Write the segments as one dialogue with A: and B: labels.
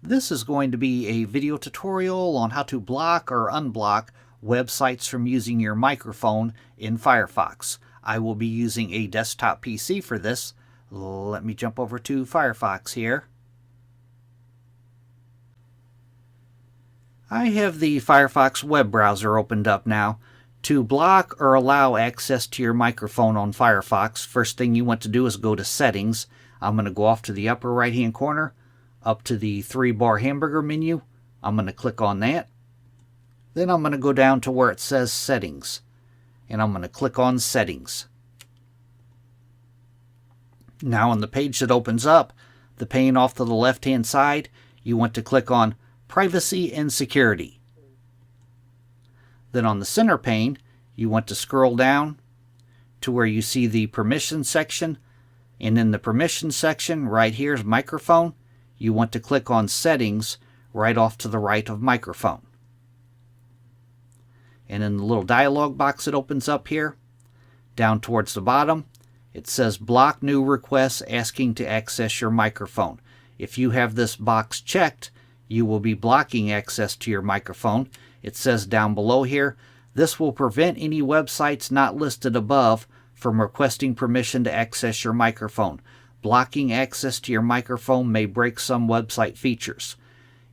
A: This is going to be a video tutorial on how to block or unblock websites from using your microphone in Firefox. I will be using a desktop PC for this. Let me jump over to Firefox here. I have the Firefox web browser opened up now. To block or allow access to your microphone on Firefox, first thing you want to do is go to Settings. I'm going to go off to the upper right hand corner, up to the 3-bar hamburger menu. I'm going to click on that. Then I'm going to go down to where it says Settings, and I'm going to click on Settings. Now on the page that opens up, the pane off to the left hand side, you want to click on Privacy and Security. Then on the center pane, you want to scroll down to where you see the Permissions section, and in the Permissions section right here is Microphone. You want to click on Settings right off to the right of Microphone. And in the little dialog box that opens up here, down towards the bottom, it says Block New Requests asking to access your microphone. If you have this box checked, you will be blocking access to your microphone. It says down below here, this will prevent any websites not listed above from requesting permission to access your microphone. Blocking access to your microphone may break some website features.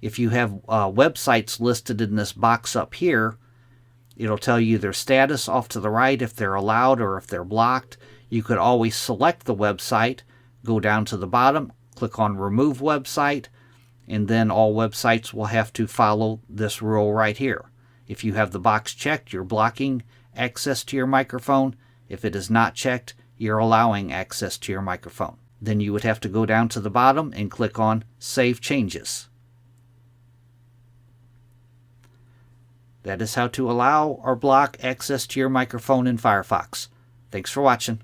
A: If you have websites listed in this box up here, it'll tell you their status off to the right if they're allowed or if they're blocked. You could always select the website, go down to the bottom, click on Remove Website, and then all websites will have to follow this rule right here. If you have the box checked, you're blocking access to your microphone. If it is not checked, you're allowing access to your microphone. Then you would have to go down to the bottom and click on Save Changes. That is how to allow or block access to your microphone in Firefox. Thanks for watching.